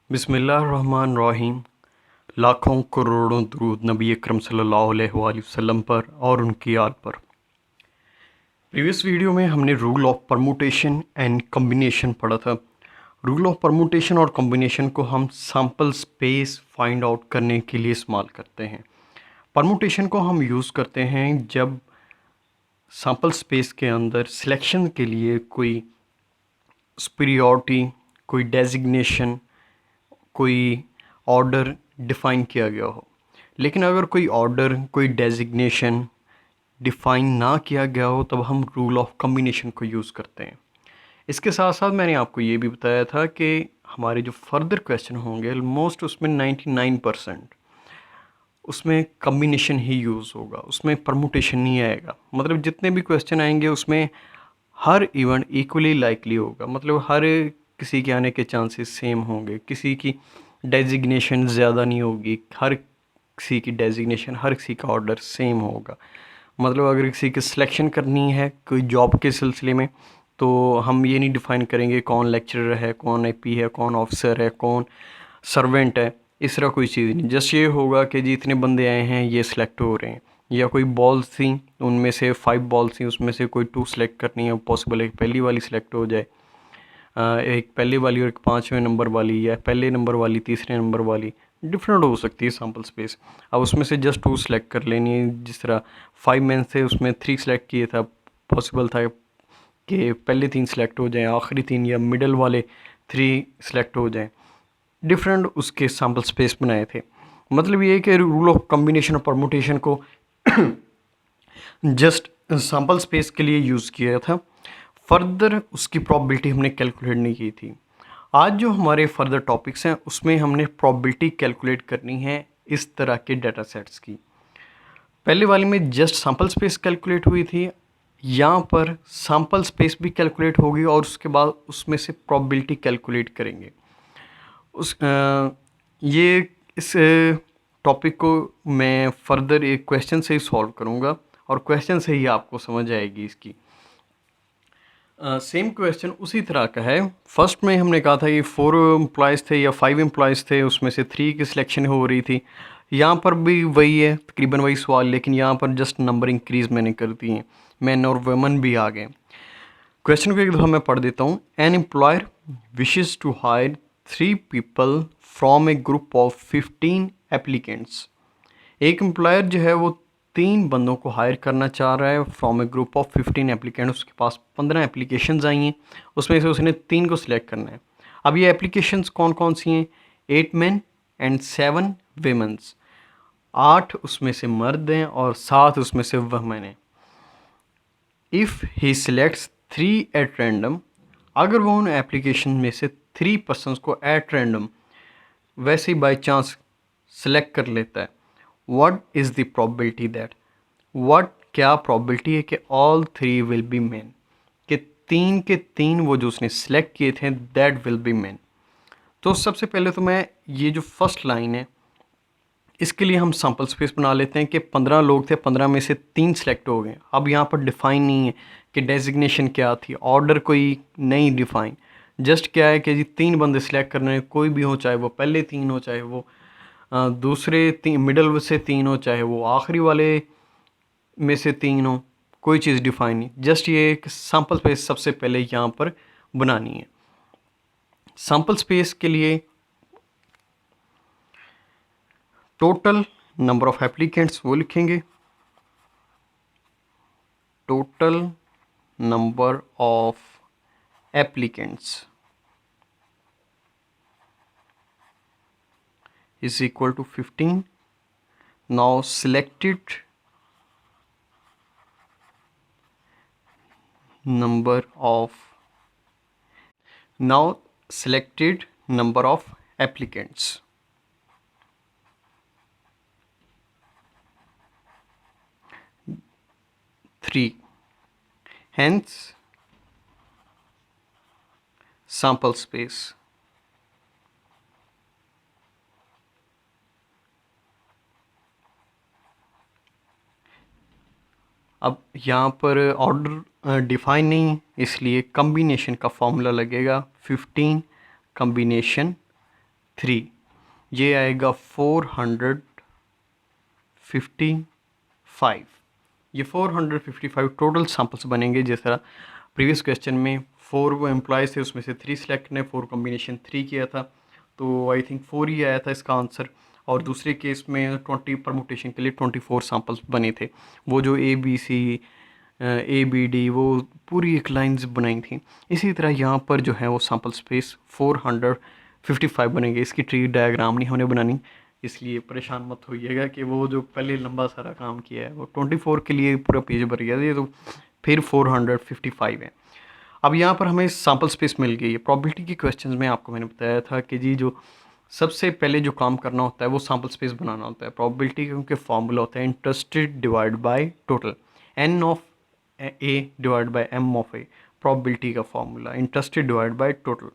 बिस्मिल्लाहिर्रहमानिर्रहीम। लाखों करोड़ों दुरूद नबी अकरम सल्लल्लाहु अलैहि वसल्लम पर और उनकी आल पर। प्रीवियस वीडियो में हमने rule of permutation and combination पढ़ा था। रूल ऑफ परमुटेशन और कम्बिनेशन को हम सैम्पल स्पेस फाइंड आउट करने के लिए इस्तेमाल करते हैं। परमुटेशन को हम यूज़ करते हैं जब सैम्पल स्पेस के अंदर सिलेक्शन के लिए कोई सुपीरियॉरिटी, कोई डेजिग्नेशन, कोई ऑर्डर डिफ़ाइन किया गया हो। लेकिन अगर कोई ऑर्डर, कोई डेजिग्नेशन डिफ़ाइन ना किया गया हो तब हम रूल ऑफ कम्बिनेशन को यूज़ करते हैं। इसके साथ साथ मैंने आपको ये भी बताया था कि हमारे जो फर्दर क्वेश्चन होंगे ऑलमोस्ट उसमें 99% उसमें कम्बिनेशन ही यूज़ होगा, उसमें परमुटेशन नहीं आएगा। मतलब जितने भी क्वेश्चन आएंगे उसमें हर इवेंट इक्वली लाइकली होगा, मतलब हर किसी के आने के चांसेस सेम होंगे, किसी की डेजिग्नेशन ज़्यादा नहीं होगी, हर किसी की डेजिग्नेशन, हर किसी का ऑर्डर सेम होगा। मतलब अगर किसी की सिलेक्शन करनी है कोई जॉब के सिलसिले में तो हम ये नहीं डिफ़ाइन करेंगे कौन लेक्चरर है, कौन एपी है, कौन ऑफिसर है, कौन सर्वेंट है। इस तरह कोई चीज़ नहीं, जस्ट ये होगा कि जी इतने बंदे आए हैं ये सिलेक्ट हो रहे हैं। या कोई बॉल्स थी, उनमें से 5 बॉल्स थी, उसमें से कोई 2 सेलेक्ट करनी है, पॉसिबल है पहली वाली सिलेक्ट हो जाए, एक पहले वाली और एक 5वें नंबर वाली, या पहले नंबर वाली तीसरे नंबर वाली, डिफरेंट हो सकती है सैम्पल स्पेस। अब उसमें से जस्ट 2 सेलेक्ट कर लेनी है। जिस तरह 5 मेंस थे उसमें 3 सेलेक्ट किए था, पॉसिबल था कि पहले 3 सेलेक्ट हो जाएं, आखिरी 3 या मिडल वाले 3 सेलेक्ट हो जाएं। डिफरेंट उसके सैम्पल स्पेस बनाए थे। मतलब ये है कि रूल ऑफ कम्बिनेशन और परमुटेशन को जस्ट सैम्पल स्पेस के लिए यूज़ किया था, फर्दर उसकी प्रोबेबिलिटी हमने कैलकुलेट नहीं की थी। आज जो हमारे फर्दर टॉपिक्स हैं उसमें हमने प्रोबेबिलिटी कैलकुलेट करनी है इस तरह के डाटा सेट्स की। पहले वाले में जस्ट सैम्पल स्पेस कैलकुलेट हुई थी, यहाँ पर सैम्पल स्पेस भी कैलकुलेट होगी और उसके बाद उसमें से प्रोबेबिलिटी कैलकुलेट करेंगे। ये इस टॉपिक को मैं फर्दर एक क्वेश्चन से ही सॉल्व करूँगा और क्वेश्चन से ही आपको समझ आएगी इसकी। सेम क्वेश्चन उसी तरह का है। फर्स्ट में हमने कहा था कि 4 एम्प्लॉयज़ थे या 5 एम्प्लॉयज़ थे, उसमें से 3 की सिलेक्शन हो रही थी। यहाँ पर भी वही है, तकरीबन वही सवाल, लेकिन यहाँ पर जस्ट नंबर इंक्रीज़ मैंने कर दी है, मैन और वुमेन भी आ गए। क्वेश्चन को एक दफ़ा मैं पढ़ देता हूँ। An employer wishes to hire 3 people from a group of 15 applicants. एक एम्प्लॉयर जो है वो 3 बंदों को हायर करना चाह रहा है from a group of 15 applicant. उसके पास 15 एप्लीकेशंस आई हैं, उसमें से उसने 3 को सिलेक्ट करना है। अब ये एप्लीकेशंस कौन कौन सी हैं? 8 मेन एंड 7 वेमेंस। 8 उसमें से मर्द हैं और 7 उसमें से वमेन हैं। If he selects 3 at random, अगर वो उन एप्लीकेशन में से 3 पर्सनस को एट रैंडम वैसे ही बाई चांस सेलेक्ट कर लेता है, what is the probability that, what क्या प्रोबेबिलिटी है कि ऑल 3 विल बी मेन, कि 3 के 3 वो जो उसने सेलेक्ट किए थे दैट विल बी मेन। तो सबसे पहले तो मैं ये जो फर्स्ट लाइन है इसके लिए हम सैम्पल स्पेस बना लेते हैं कि 15 लोग थे, 15 में से 3 सेलेक्ट हो गए। अब यहाँ पर डिफ़ाइन नहीं है कि डेजिग्नेशन क्या थी, ऑर्डर कोई नहीं डिफ़ाइन, जस्ट क्या है कि जी 3 बंदे सेलेक्ट करने हैं, कोई भी हो, चाहे वो पहले 3 हो, चाहे वो दूसरे 3 मिडल से 3 हो, चाहे वो आखिरी वाले में से 3 हो, कोई चीज़ डिफ़ाइन नहीं। जस्ट ये एक सैम्पल स्पेस सबसे पहले यहाँ पर बनानी है। सैम्पल स्पेस के लिए टोटल नंबर ऑफ़ एप्लीकेंट्स वो लिखेंगे, total number of applicants is equal to 15. Now selected number of applicants, 3, hence sample space अब यहाँ पर ऑर्डर डिफाइन नहीं, इसलिए कम्बिनेशन का फॉर्मूला लगेगा 15 कम्बिनेशन 3, ये आएगा 455। ये 455 टोटल सैम्पल्स बनेंगे। जिस तरह प्रीवियस क्वेश्चन में 4 वो एम्प्लॉयज़ थे, उसमें से 3 सिलेक्ट ने 4 कॉम्बिनेशन 3 किया था, तो आई थिंक 4 ही आया था इसका आंसर। और दूसरे केस में 20 परमुटेशन के लिए 24 सैम्पल्स बने थे। वो जो ABD वो पूरी एक लाइंस बनाई थी। इसी तरह यहाँ पर जो है वो सैम्पल स्पेस 455 बनेंगे। इसकी ट्री डायग्राम नहीं होने बनानी, इसलिए परेशान मत होइएगा कि वो जो पहले लंबा सारा काम किया है वो 24 के लिए पूरा पेज भर गया, ये तो फिर 455 है। अब यहाँ पर हमें सैम्पल स्पेस मिल गई है। प्रॉबिलिटी के क्वेश्चंस में आपको मैंने बताया था कि जी जो सबसे पहले जो काम करना होता है वो सैम्पल स्पेस बनाना होता है। प्रॉबिलिटी क्योंकि फॉर्मूला होता है interested divide by total, N of A divide by M of A। Probability का formula interested divide by total.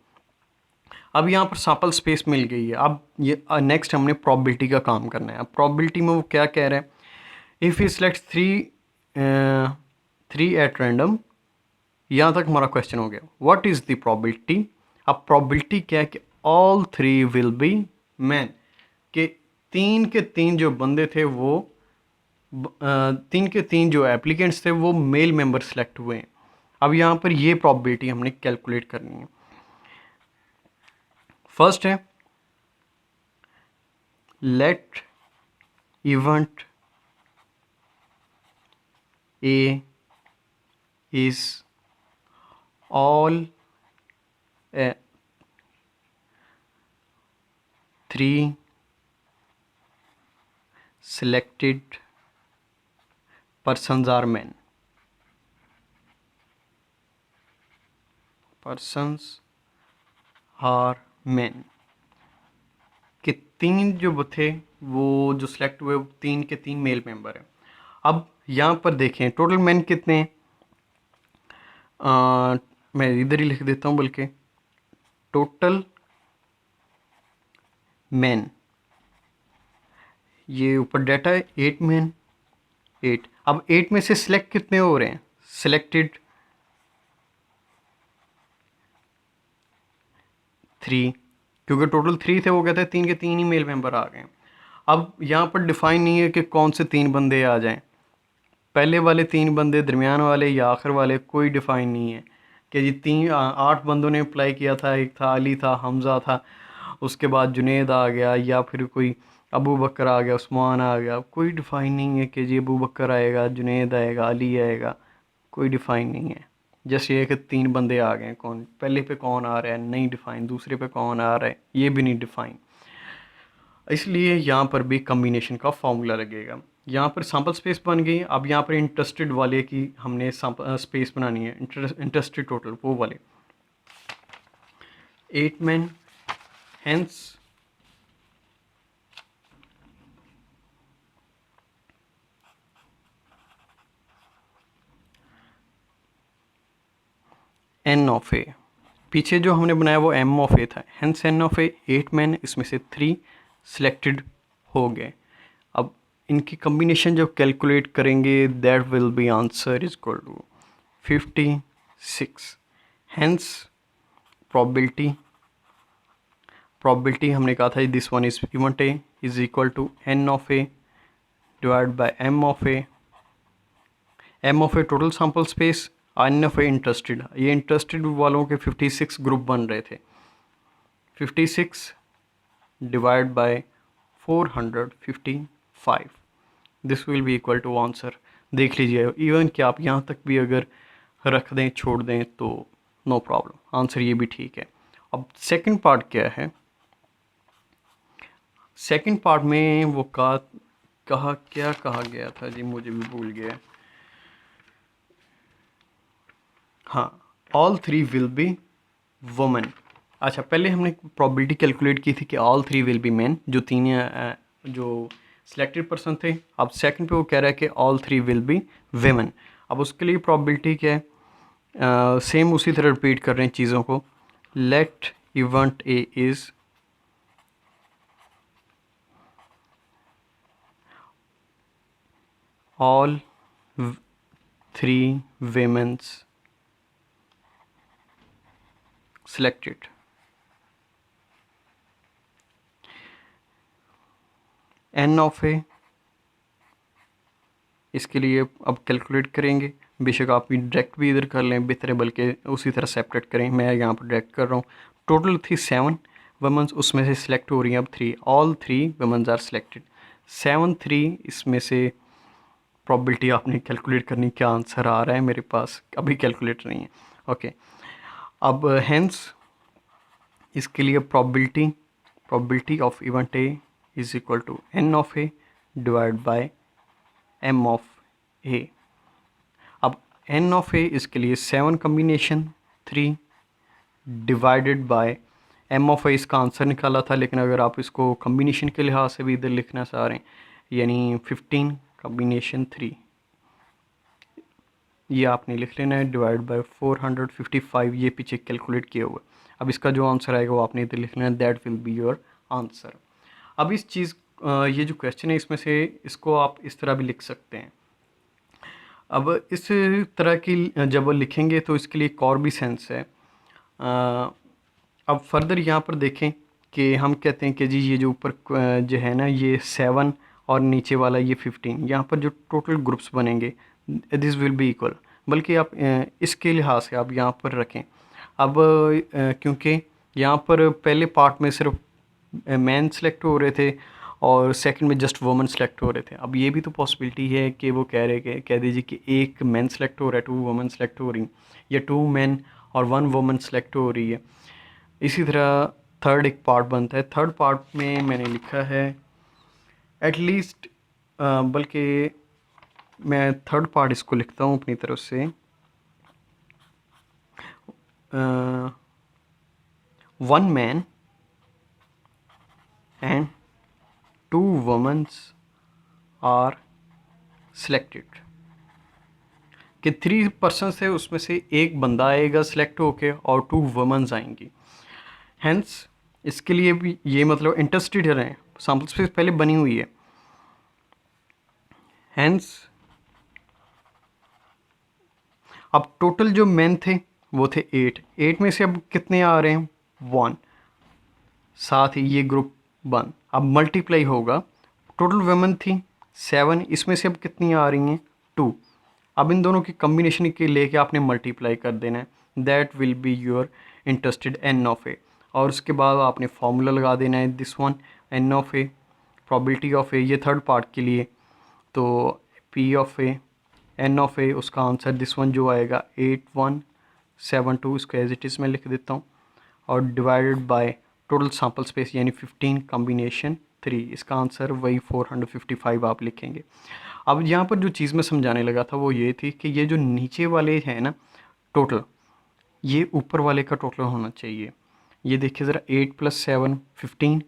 अब यहाँ पर सैम्पल स्पेस मिल गई है। अब ये नेक्स्ट हमने प्रॉबिलिटी का काम करना है। अब प्रॉबिलिटी में वो क्या कह रहा है, if he select three at random, यहाँ तक हमारा क्वेश्चन हो गया। What is the probability. अब प्रोबेबिलिटी क्या है कि ऑल 3 विल बी मैन, के 3 के 3 जो बंदे थे वो 3 के 3 जो एप्लीकेंट्स थे वो मेल मेंबर सेलेक्ट हुए हैं। अब यहाँ पर ये प्रोबेबिलिटी हमने कैलकुलेट करनी है। फर्स्ट है let event A is all 3 selected persons are men. Persons are men। कि 3 जो थे वो जो सिलेक्ट हुए 3 के 3 मेल मेंबर हैं। अब यहाँ पर देखें टोटल मैन कितने हैं, मैं इधर ही लिख देता हूँ बल्कि टोटल मैन, ये ऊपर डाटा है 8 मैन 8। अब 8 में से सिलेक्ट कितने हो रहे हैं, सिलेक्टेड 3, क्योंकि टोटल 3 थे, वो कहते हैं 3 के 3 ही मेल मेंबर आ गए। अब यहाँ पर डिफाइन नहीं है कि कौन से 3 बंदे आ जाएं, पहले वाले 3 बंदे, दरमियान वाले या आखिर वाले, कोई डिफाइन नहीं है कि जी 8 बंदों ने अप्लाई किया था। एक था अली था, हमज़ा था, उसके बाद जुनेद आ गया, या फिर कोई अबू बकर आ गया, उस्मान आ गया। कोई डिफाइन नहीं है कि जी अबू बकर आएगा, जुनेद आएगा, अली आएगा, कोई डिफाइन नहीं है। जैसे ये कि 3 बंदे आ गए, कौन पहले पे कौन आ रहा है नहीं डिफाइन, दूसरे पे कौन आ रहा है ये भी नहीं डिफाइन, इसलिए यहाँ पर भी कम्बिनेशन का फॉर्मूला लगेगा। यहाँ पर सैम्पल स्पेस बन गई। अब यहाँ पर इंटरेस्टेड वाले की हमने स्पेस बनानी है, इंटरेस्टेड टोटल वो वाले 8 मैन, हेंस N ऑफ ए, पीछे जो हमने बनाया वो M ऑफ ए था, hence N of A 8 man, इसमें से 3 सिलेक्टेड हो गए। अब इनकी कम्बिनेशन जब कैलकुलेट करेंगे that will be answer is equal to 56। Hence probability हमने कहा था this one is event A is equal to N of A divide by M of A. M of A total sample space, N of A interested, ये interested वालों के 56 group बन रहे थे। 56 divide by 455, this will be equal to answer. देख लीजिए even कि आप यहाँ तक भी अगर रख दें छोड़ दें तो नो प्रॉब्लम, आंसर ये भी ठीक है। अब सेकंड पार्ट क्या है, सेकंड पार्ट में वो क्या कहा गया था जी, मुझे भी भूल गया। हाँ, ऑल 3 विल बी वुमेन। अच्छा, पहले हमने प्रोबेबिलिटी कैलकुलेट की थी कि ऑल 3 विल बी मैन, जो 3 जो सिलेक्टेड पर्सन थे। अब सेकंड पे वो कह रहा है कि ऑल 3 विल बी वेमेन। अब उसके लिए प्रोबेबिलिटी क्या है, सेम उसी तरह रिपीट कर रहे हैं चीज़ों को। Let event A is all 3 women's selected। N of A, इसके लिए अब कैलकुलेट करेंगे। बेशक आप डायरेक्ट भी इधर कर लें, बेहतर है, बल्कि उसी तरह सेपरेट करें। मैं यहाँ पर डायरेक्ट कर रहा हूँ। टोटल थी 7 वुमेन्स, उसमें से सिलेक्ट हो रही हैं अब 3, ऑल 3 वुमेन्स आर सिलेक्टेड। 7 3 इसमें से प्रॉबिलिटी आपने कैलकुलेट करनी, क्या आंसर आ रहा है मेरे पास, अभी कैलकुलेटर नहीं है। ओके, अब हेंस इसके लिए probability of event A is equal to N of A divide by M of A. अब एन ऑफ ए इसके लिए 7 combination 3 divided by M of A, इसका आंसर निकाला था, लेकिन अगर आप इसको कम्बिनेशन के लिहाज से भी इधर लिखना चाह रहे हैं, यानी 15 कम्बिनेशन 3, ये आपने लिख लेना है, डिवाइड बाय 455, ये पीछे कैलकुलेट किया हुआ है। अब इसका जो आंसर आएगा वो आपने इधर लिखना है, that will be your answer. अब इस चीज़ ये जो क्वेश्चन है इसमें से इसको आप इस तरह भी लिख सकते हैं। अब इस तरह की जब लिखेंगे तो इसके लिए एक और भी सेंस है। अब फर्दर यहाँ पर देखें कि हम कहते हैं कि जी ये जो ऊपर जो है ना ये 7 और नीचे वाला ये 15, यहाँ पर जो टोटल ग्रुप्स बनेंगे दिस विल बी इक्वल, बल्कि आप इसके लिहाज से आप यहाँ पर रखें। अब क्योंकि यहाँ पर पहले पार्ट में सिर्फ मैन सेलेक्ट हो रहे थे और सेकंड में जस्ट वुमेन सेलेक्ट हो रहे थे। अब ये भी तो पॉसिबिलिटी है कि वो कह दीजिए कि एक मैन सेलेक्ट हो रहा है, 2 वुमेन सेलेक्ट हो रही, या 2 मैन और 1 वुमेन सेलेक्ट हो रही है। इसी तरह थर्ड एक पार्ट बनता है। थर्ड पार्ट में मैंने लिखा है एटलीस्ट, बल्कि मैं थर्ड पार्ट इसको लिखता हूँ अपनी तरफ से, 1 man and 2 womens are selected, कि 3 पर्सन से उसमें से एक बंदा आएगा सिलेक्ट होके और 2 वुमेन्स आएंगी। हेंस इसके लिए भी ये मतलब इंटरेस्टेड रहें, सैम्पल स्पेस पहले बनी हुई है। हेंस अब टोटल जो मेन थे वो थे 8 में से अब कितने आ रहे हैं 1, साथ ही ये ग्रुप 1, अब मल्टीप्लाई होगा। टोटल वुमेन थी 7, इसमें से अब कितनी आ रही हैं 2, अब इन दोनों की कम्बिनेशन के लेके आपने मल्टीप्लाई कर देना है, that will be your interested N of A. और उसके बाद आपने फार्मूला लगा देना है this one, N of A, probability of A, ये थर्ड पार्ट के लिए, तो P of A, N of A, उसका आंसर दिस वन जो आएगा 8172, इसको एज इट इज़ में लिख देता हूँ, और divided by total sample space यानी 15 कम्बिनेशन 3, इसका आंसर वही 455 आप लिखेंगे। अब यहाँ पर जो चीज़ मैं समझाने लगा था वो ये थी कि ये जो नीचे वाले हैं ना टोटल, ये ऊपर वाले का टोटल होना चाहिए। ये देखिए ज़रा 8 + 7 15,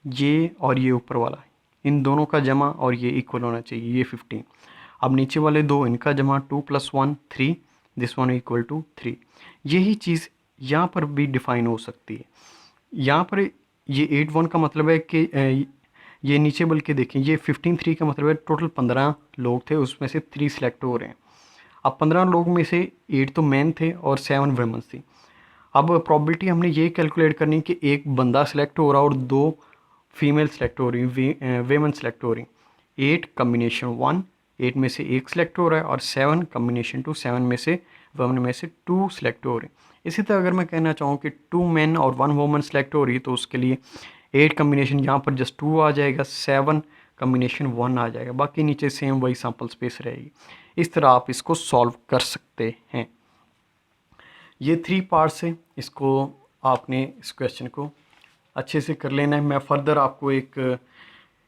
ये और ये ऊपर वाला, इन दोनों का जमा और ये इक्वल होना चाहिए, ये 15। अब नीचे वाले दो, इनका जमा 2 + 1 3, दिस वन इक्वल टू 3। यही चीज़ यहाँ पर भी डिफ़ाइन हो सकती है। यहाँ पर ये 8 1 का मतलब है कि ये नीचे बल्कि देखें, ये 15 3 का मतलब है टोटल 15 लोग थे, उसमें से 3 सिलेक्ट हो रहे हैं। अब 15 लोग में से 8 तो मैन थे और 7 वुमेन्स थी। अब प्रॉबिलिटी हमने ये कैलकुलेट करनी कि एक बंदा सेलेक्ट हो रहा और 2 फीमेल सेलेक्ट हो रही, वेमन सेलेक्ट हो रही। 8 कम्बिनेशन 1, 8 में से एक सिलेक्ट हो रहा है, और 7 कम्बिनेशन 2, 7 में से वुमेन में से 2 सिलेक्ट हो रहे हैं। इसी तरह अगर मैं कहना चाहूँ कि 2 मैन और 1 वुमेन सेलेक्ट हो रही है, तो उसके लिए 8 कम्बिनेशन यहाँ पर जस्ट 2 आ जाएगा, 7 कम्बिनेशन 1 आ जाएगा, बाकी नीचे सेम वही सैम्पल स्पेस रहेगी। इस तरह आप इसको सॉल्व कर सकते हैं। ये 3 पार्ट्स हैं, इसको आपने इस क्वेश्चन को अच्छे से कर लेना है। मैं फर्दर आपको एक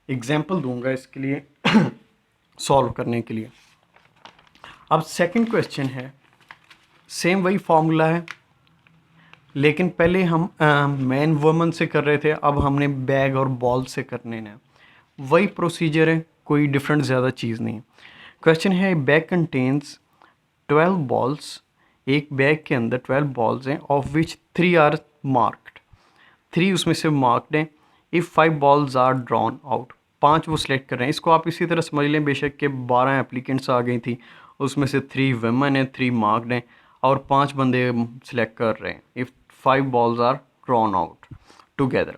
एग्जांपल दूंगा इसके लिए सॉल्व करने के लिए। अब सेकंड क्वेश्चन है, सेम वही फार्मूला है, लेकिन पहले हम मैन वुमन से कर रहे थे, अब हमने बैग और बॉल से करने हैं। वही प्रोसीजर है, कोई डिफरेंट ज़्यादा चीज़ नहीं है। क्वेश्चन है, बैग कंटेन्स 12 बॉल्स, एक बैग के अंदर 12 बॉल्स हैं, ऑफ विच 3 आर मार्क्ड, 3 उसमें से मार्क्ड हैं। If 5 balls are drawn out, 5 वो सिलेक्ट कर रहे हैं। इसको आप इसी तरह समझ लें बेशक के 12 एप्लीकेंट्स आ गई थी, उसमें से 3 वुमेन हैं, 3 मार्क्ड हैं, और 5 बंदे सिलेक्ट कर रहे हैं। If 5 balls are drawn out together,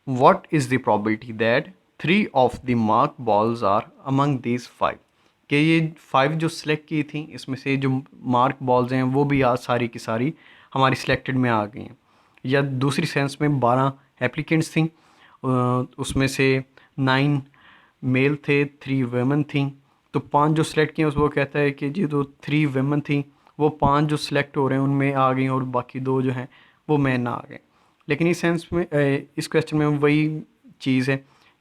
what is the probability that 3 of the marked balls are among these 5? कि ये 5 जो सिलेक्ट की थी इसमें से जो मार्क बॉल्स हैं वो भी आज सारी की सारी हमारी सिलेक्टेड में आ गई हैं, या दूसरी सेंस में 12 एप्लीकेंट्स थी, उसमें से 9 मेल थे, 3 वेमेन थी, तो 5 जो सिलेक्ट किए वो कहता है कि जी तो 3 वेमेन थी, वो 5 जो सिलेक्ट हो रहे हैं उनमें आ गई और बाकी 2 जो हैं वो मैन ना आ गए। लेकिन इस सेंस में इस क्वेश्चन में वही चीज़ है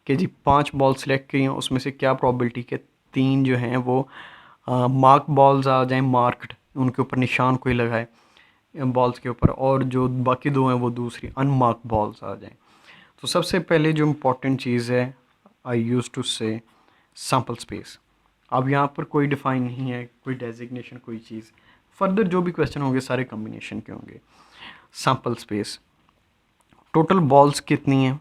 कि जी 5 बॉल सेलेक्ट की हैं, उसमें से क्या प्रॉबिलिटी के 3 जो हैं वो मार्क बॉल्स आ जाएं, मार्क्ड, उनके ऊपर निशान कोई लगाए बॉल्स के ऊपर, और जो बाकी 2 हैं वो दूसरी अनमार्क बॉल्स आ जाएं। तो सबसे पहले जो इम्पोर्टेंट चीज़ है, आई यूज़ टू से सैम्पल स्पेस। अब यहाँ पर कोई डिफाइन नहीं है, कोई डेजिग्नेशन, कोई चीज़। फर्दर जो भी क्वेश्चन होंगे सारे कम्बिनेशन के होंगे। सैम्पल स्पेस, टोटल बॉल्स कितनी हैं?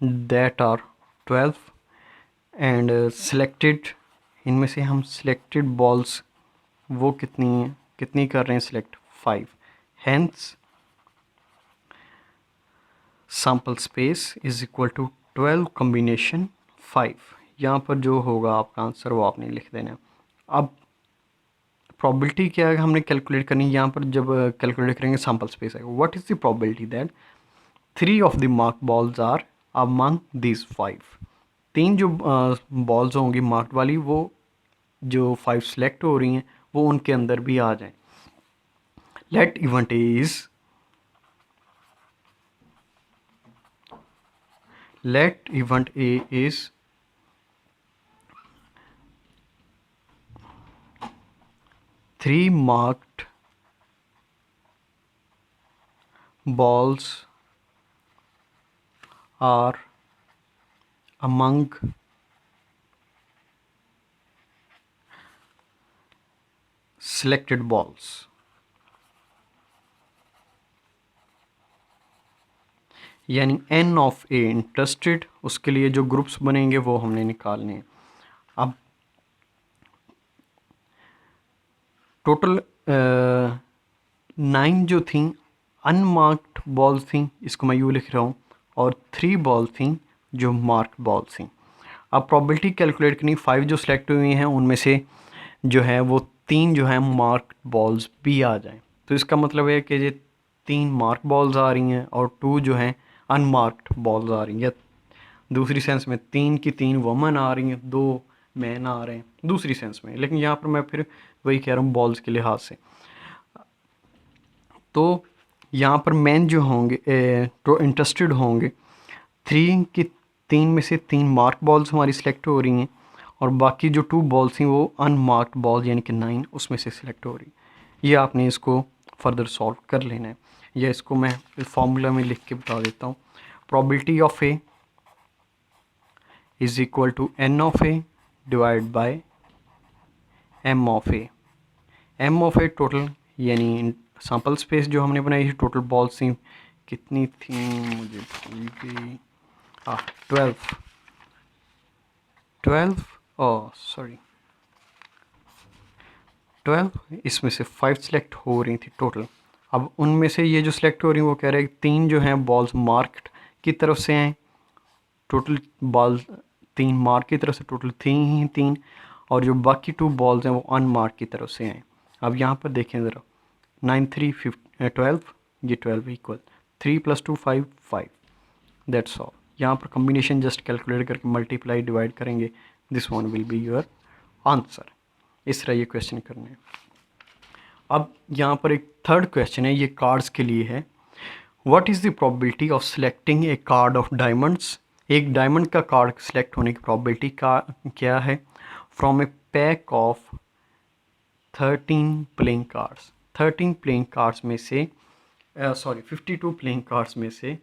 दैट आर 12 एंड सिलेक्टेड, इनमें से हम सिलेक्टेड बॉल्स वो कितनी हैं, कितनी कर रहे हैं select? 5। Hence sample space is equal to 12 combination 5। यहाँ पर जो होगा आपका आंसर वो आपने लिख देना है। अब प्रॉबिलिटी क्या है हमने कैलकुलेट करनी है, यहाँ पर जब कैलकुलेट करेंगे सैम्पल स्पेस है, what is the probability that 3 of the mark balls are among this 5? 3 जो बॉल्स होंगी मार्क्ड वाली वो जो 5 सेलेक्ट हो रही हैं वो उनके अंदर भी आ जाएं। Let event is let event A is 3 marked balls are among selected balls। यानी n ऑफ ए इंटरेस्टेड, उसके लिए जो ग्रुप्स बनेंगे वो हमने निकालने हैं। अब टोटल 9 जो थी अनमार्क्ड बॉल्स थी, इसको मैं यूँ लिख रहा हूँ, और 3 बॉल थी जो मार्क्ड बॉल्स थी। अब प्रॉबिलिटी कैलकुलेट करनी, 5 जो सिलेक्ट हुई हैं उनमें से जो है वो 3 जो है मार्क्ड बॉल्स भी आ जाएं। तो इसका मतलब है कि ये 3 मार्क बॉल्स आ रही हैं और 2 जो हैं अनमार्क्ड बॉल्स आ रही हैं। दूसरी सेंस में 3 की 3 वुमन आ रही हैं, 2 मैन आ रहे हैं दूसरी सेंस में, लेकिन यहाँ पर मैं फिर वही कह रहा हूँ बॉल्स के लिहाज से। तो यहाँ पर मैन जो होंगे तो इंटरेस्टेड होंगे, 3 में से 3 मार्क बॉल्स हमारी सिलेक्ट हो रही हैं और बाकी जो 2 बॉल्स हैं वो अनमार्क्ड बॉल यानी कि 9 उसमें से सिलेक्ट हो रही। ये आपने इसको फर्दर सॉल्व कर लेना है, या इसको मैं फार्मूला में लिख के बता देता हूँ। Probability of A is equal to N of A divide by M of A. M of A total यानी सैम्पल स्पेस जो हमने बनाई थी, टोटल बॉल्स थी कितनी थी मुझे भूल गई, 12 12 सॉरी 12, इसमें से 5 सेलेक्ट हो रही थी टोटल। अब उनमें से ये जो सिलेक्ट हो रही हैं वो कह रहे हैं 3 जो हैं बॉल्स मार्क्ड की तरफ से हैं, टोटल बॉल 3 मार्क की तरफ से, टोटल 3 और जो बाकी 2 बॉल्स हैं वो अनमार्क की तरफ से हैं। अब यहाँ पर देखें ज़रा, 9 3 12, ये 12 इक्वल 3 + 2 5 5, दैट्स ऑल। यहाँ पर कम्बिनेशन जस्ट कैलकुलेट करके मल्टीप्लाई डिवाइड करेंगे, this one will be your answer. इस तरह ये क्वेश्चन करने हैं। अब यहाँ पर एक थर्ड क्वेश्चन है, ये कार्ड्स के लिए है। What is the probability of selecting A card of diamonds? एक डायमंड का कार्ड सेलेक्ट होने की प्रोबेबिलिटी का क्या है? From A pack of 13 playing cards. 13 playing cards में से 52 प्लेइंग कार्ड्स में से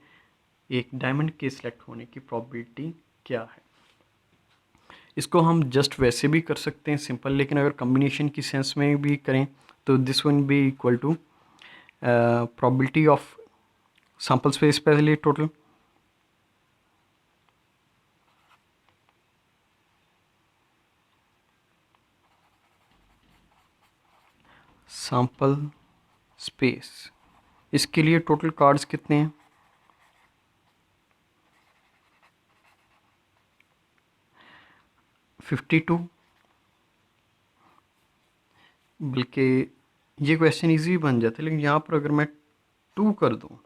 एक डायमंड के सिलेक्ट होने की प्रोबेबिलिटी क्या है? इसको हम जस्ट वैसे भी कर सकते हैं सिंपल, लेकिन अगर कम्बिनेशन की सेंस में भी करें तो this one be equal to probability of sample space पहले टोटल, सैम्पल स्पेस इसके लिए टोटल कार्ड्स कितने हैं? 52। बल्कि ये क्वेश्चन इजी बन जाता है, लेकिन यहाँ पर अगर मैं 2 कर दूँ,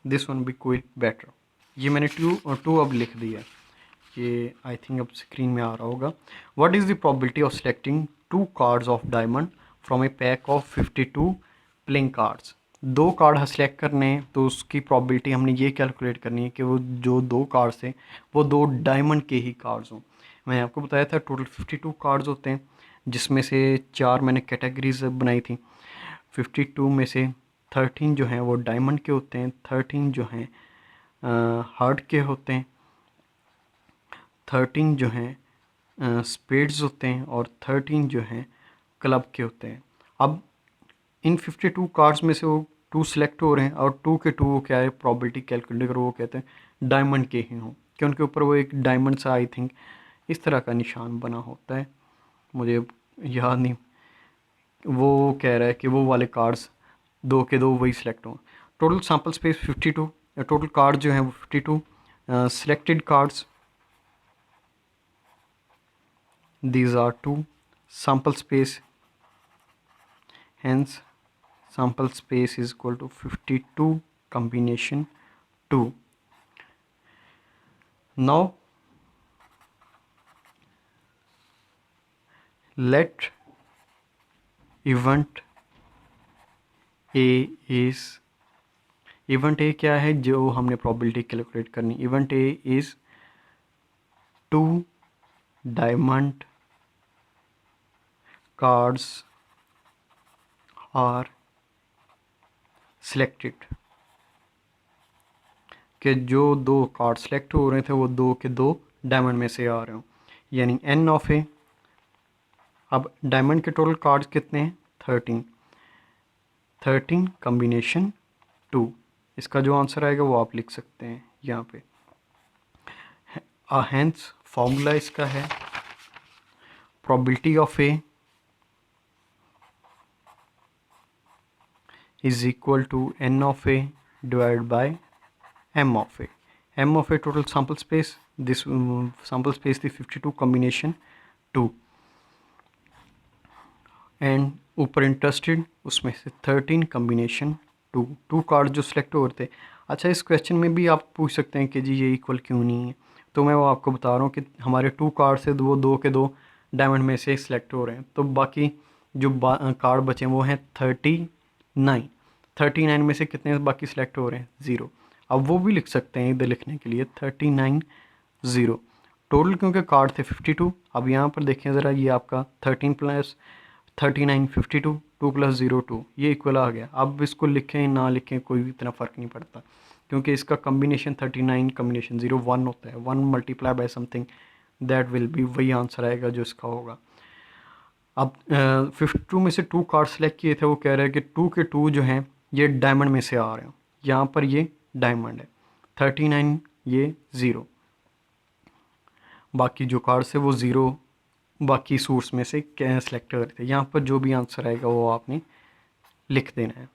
this one be quick better. ये मैंने 2 अब लिख दिया, ये आई थिंक अब स्क्रीन में आ रहा होगा। What is the probability of selecting 2 cards of diamond from A pack of 52 playing cards? 2 card select करने हैं तो उसकी प्रोबेबिलिटी हमने ये कैलकुलेट करनी है कि वो जो 2 कार्ड्स हैं वो 2 डायमंड के ही कार्ड्स हों। मैंने आपको बताया था टोटल 52 कार्ड्स होते हैं, जिसमें से 4 मैंने कैटेगरीज बनाई थी। 52 में से 13 जो हैं वो डायमंड के होते हैं, 13 जो हैं हार्ट के होते हैं, 13 जो हैं स्पेड्स होते हैं, और 13 जो हैं क्लब के होते हैं। अब इन 52 कार्ड्स में से वो 2 सेलेक्ट हो रहे हैं, और 2 के 2 वो क्या है, प्रोबेबिलिटी कैलकुलेट कर वो कहते हैं डायमंड के ही हों, कि उनके ऊपर वो एक डायमंड सा आई थिंक इस तरह का निशान बना होता है, मुझे याद नहीं। वो कह रहा है कि वो वाले कार्ड्स 2 के 2 वही सिलेक्ट हों। Total sample space 52, total card जो हैं वो 52, selected cards these are 2, sample space, hence sample space is equal to 52 combination 2. Now let event A is, event A क्या है जो हमने probability कैलकुलेट करनी, event A is 2 diamond cards are selected, कि जो 2 कार्ड सेलेक्ट हो रहे थे वो 2 के 2 डायमंड में से आ रहे हो, यानी n ऑफ ए। अब डायमंड के टोटल कार्ड्स कितने हैं? 13, 13 कॉम्बिनेशन 2। इसका जो आंसर आएगा वो आप लिख सकते हैं यहाँ पे। हेंस फॉर्मूला इसका है probability of A is equal to n of A divide by m of A. m of A total sample space, this sample space थी 52 कॉम्बिनेशन 2, एंड ऊपर इंटरेस्टेड उसमें से 13 कॉम्बिनेशन 2 कार्ड जो सिलेक्ट हो रहे थे। अच्छा, इस क्वेश्चन में भी आप पूछ सकते हैं कि जी ये इक्वल क्यों नहीं है, तो मैं वो आपको बता रहा हूँ कि हमारे 2 कार्ड से वो 2 के 2 डायमंड में से सिलेक्ट हो रहे हैं, तो बाकी जो कार्ड बचे हैं वो हैं 39 में से कितने बाकी सिलेक्ट हो रहे हैं? 0। अब वो भी लिख सकते हैं इधर लिखने के लिए 39 0 टोटल, क्योंकि कार्ड थे 52। अब यहाँ पर देखें ज़रा, ये आपका 13 प्लस 39 52, 2 + 0 2, ये इक्वल आ गया। अब इसको लिखें ना लिखें कोई इतना फ़र्क नहीं पड़ता, क्योंकि इसका कम्बिनेशन 39 कम्बिनेशन 0 1 होता है, 1 multiply by something that will B, वही आंसर आएगा जो इसका होगा। अब 52 में से 2 कार्ड सेलेक्ट किए थे, वो कह रहे हैं कि 2 के 2 जो हैं ये डायमंड में से आ रहे हैं, यहाँ पर ये डायमंड है, 39 ये 0, बाकी जो कार्ड से वो 0 बाकी सोर्स में से क्या सेलेक्ट कर रहे थे। यहाँ पर जो भी आंसर आएगा वो आपने लिख देना है।